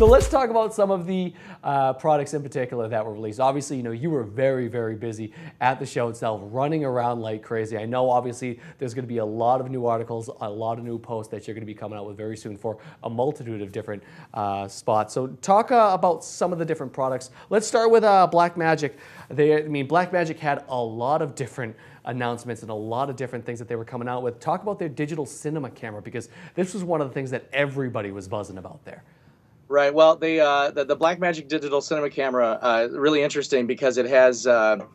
So let's talk about some of the products in particular that were released. Obviously, you were very, very busy at the show itself, running around like crazy. I know, obviously, there's going to be a lot of new articles, a lot of new posts that you're going to be coming out with very soon for a multitude of different spots. So talk about some of the different products. Let's start with Blackmagic. Blackmagic had a lot of different announcements and a lot of different things that they were coming out with. Talk about their digital cinema camera, because this was one of the things that everybody was buzzing about there. Right. Well, the Blackmagic digital cinema camera really interesting because it has the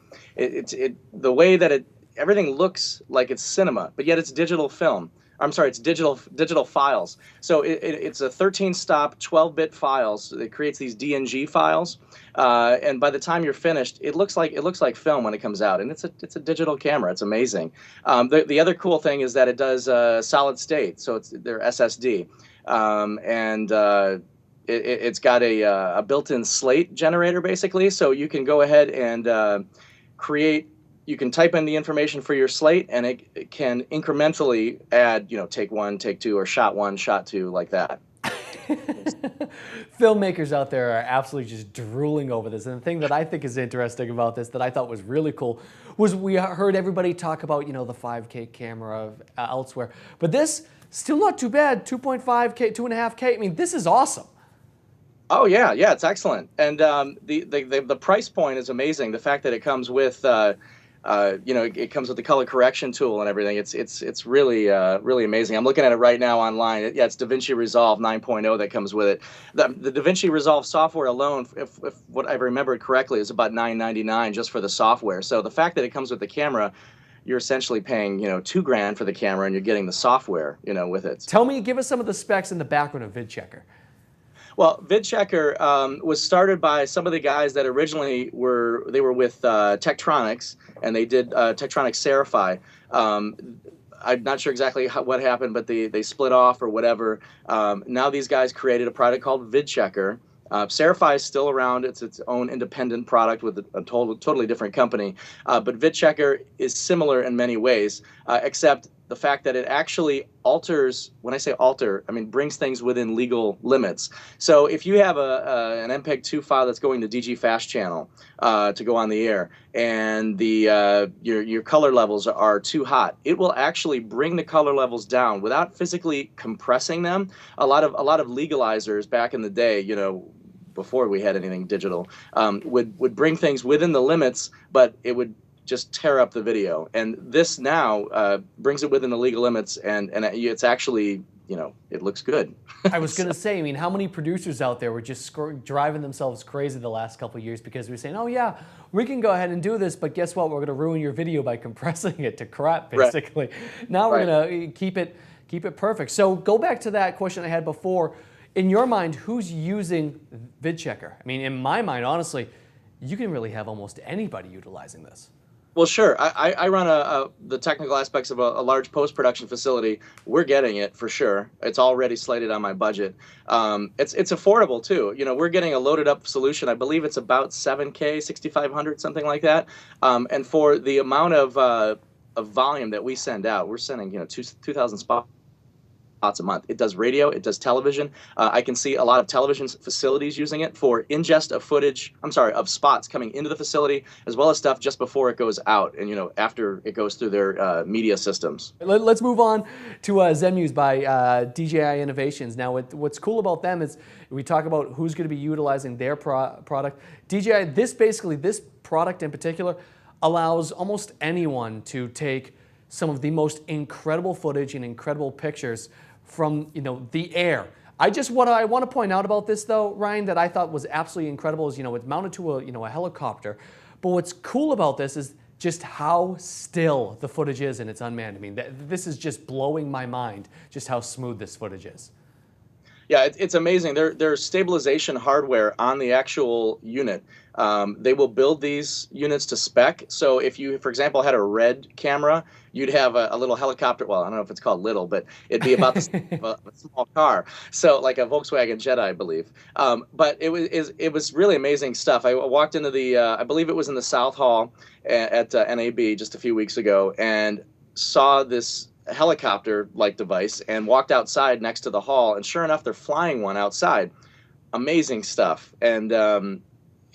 way that everything looks like it's cinema, but yet it's digital film. I'm sorry, it's digital files. So it's a 13-stop, 12-bit files. It creates these DNG files, and by the time you're finished, it looks like film when it comes out, and it's a digital camera. It's amazing. The other cool thing is that it does solid state, so it's their SSD, and it's got a built-in slate generator, basically, so you can go ahead and create. You can type in the information for your slate, and it can incrementally add, take one, take two, or shot one, shot two, like that. Filmmakers out there are absolutely just drooling over this. And the thing that I think is interesting about this, that I thought was really cool, was we heard everybody talk about, the 5K camera elsewhere. But this, still not too bad, 2.5K, 2.5K. This is awesome. Oh yeah, it's excellent, and the price point is amazing. The fact that it comes with, it comes with the color correction tool and everything. It's really really amazing. I'm looking at it right now online. It's DaVinci Resolve 9.0 that comes with it. The DaVinci Resolve software alone, if what I remember correctly, is about $9.99 just for the software. So the fact that it comes with the camera, you're essentially paying $2,000 for the camera, and you're getting the software with it. Give us some of the specs in the background of VidChecker. Well, VidChecker was started by some of the guys that originally were with Tektronix, and they did Tektronix Serify. I'm not sure exactly what happened, but they split off or whatever. Now these guys created a product called VidChecker. Serify is still around. It's its own independent product with a totally different company. But VidChecker is similar in many ways, except the fact that it actually alters, when I say alter, I mean brings things within legal limits. So if you have an MPEG-2 file that's going to DG Fast Channel to go on the air, and your color levels are too hot, it will actually bring the color levels down without physically compressing them. A lot of legalizers back in the day, before we had anything digital, would bring things within the limits, but it would just tear up the video. And this now brings it within the legal limits, and it's actually, it looks good. I was going to say, how many producers out there were just driving themselves crazy the last couple of years because we were saying, oh yeah, we can go ahead and do this, but guess what? We're going to ruin your video by compressing it to crap, basically. Right. Now we're going to keep it perfect. So go back to that question I had before. In your mind, who's using VidChecker? In my mind, honestly, you can really have almost anybody utilizing this. Well, sure. I run the technical aspects of a large post-production facility. We're getting it for sure. It's already slated on my budget. It's affordable too. We're getting a loaded up solution. I believe it's about 7K, 6,500, something like that. And for the amount of volume that we send out, we're sending 2,000 spots a month. It does radio, it does television. I can see a lot of television facilities using it for ingest of footage, of spots coming into the facility, as well as stuff just before it goes out and, after it goes through their media systems. Let's move on to ZenMuse by DJI Innovations. Now, what's cool about them is we talk about who's going to be utilizing their product. DJI, this product in particular allows almost anyone to take some of the most incredible footage and incredible pictures from the air. What I want to point out about this though, Ryan, that I thought was absolutely incredible is it's mounted to a helicopter. But what's cool about this is just how still the footage is and it's unmanned. This is just blowing my mind, just how smooth this footage is. Yeah, it's amazing. There's stabilization hardware on the actual unit. They will build these units to spec. So if you, for example, had a Red camera, you'd have a little helicopter. Well, I don't know if it's called little, but it'd be about the size of a small car. So like a Volkswagen Jetta, I believe. But it was really amazing stuff. I walked into the, I believe it was in the South Hall at NAB just a few weeks ago, and saw this helicopter-like device and walked outside next to the hall, and sure enough, they're flying one outside. amazing stuff. And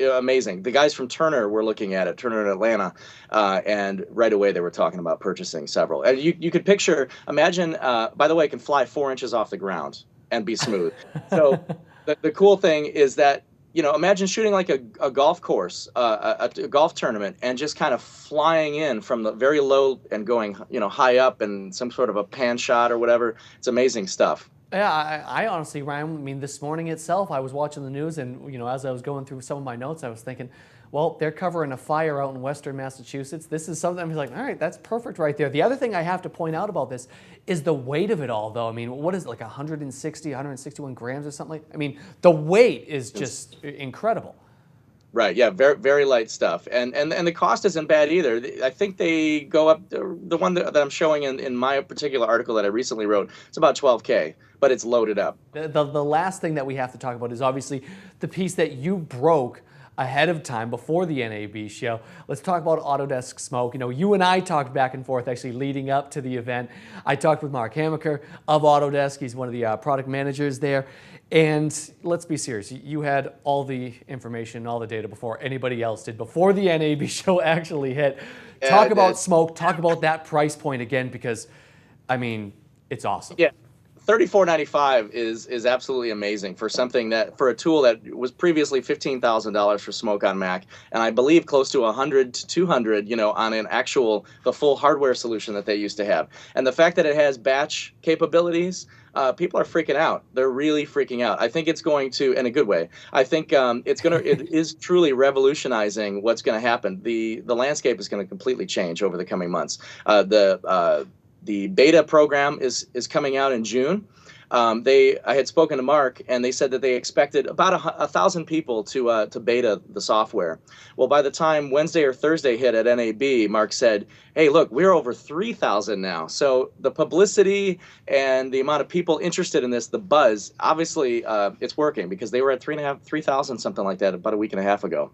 amazing. The guys from Turner were looking at it, Turner in Atlanta, and right away they were talking about purchasing several. And you could picture, imagine, by the way, it can fly 4 inches off the ground and be smooth. So the cool thing is that, imagine shooting like a golf course, a golf tournament, and just kind of flying in from the very low and going, high up and some sort of a pan shot or whatever. It's amazing stuff. Yeah, I honestly, Ryan, I mean, this morning itself, I was watching the news, and as I was going through some of my notes, I was thinking, well, they're covering a fire out in Western Massachusetts. This is something I'm like, all right, that's perfect right there. The other thing I have to point out about this is the weight of it all, though. I mean, what is it, like 161 grams or something? I mean, the weight is just incredible. Right. Yeah. Very, very light stuff. And the cost isn't bad either. I think they go up, the one that I'm showing in my particular article that I recently wrote, it's about 12K, but it's loaded up. The last thing that we have to talk about is obviously the piece that you broke ahead of time before the NAB show. Let's talk about Autodesk Smoke. You and I talked back and forth actually leading up to the event. I talked with Mark Hamaker of Autodesk. He's one of the product managers there. And let's be serious, you had all the information, all the data before anybody else did, before the NAB show actually hit. Yeah, talk about Smoke, talk about that price point again, because, I mean, it's awesome. Yeah. $34.95 is absolutely amazing for for a tool that was previously $15,000 for Smoke on Mac, and I believe close to $100 to $200, on the full hardware solution that they used to have. And the fact that it has batch capabilities, people are freaking out. They're really freaking out. I think it's going to, in a good way. I think it is truly revolutionizing what's going to happen. The landscape is going to completely change over the coming months. The beta program is coming out in June. I had spoken to Mark, and they said that they expected about 1,000 people to beta the software. Well, by the time Wednesday or Thursday hit at NAB, Mark said, "Hey, look, we're over 3,000 now." So the publicity and the amount of people interested in this, the buzz, obviously, it's working, because they were at 3,000, something like that, about a week and a half ago.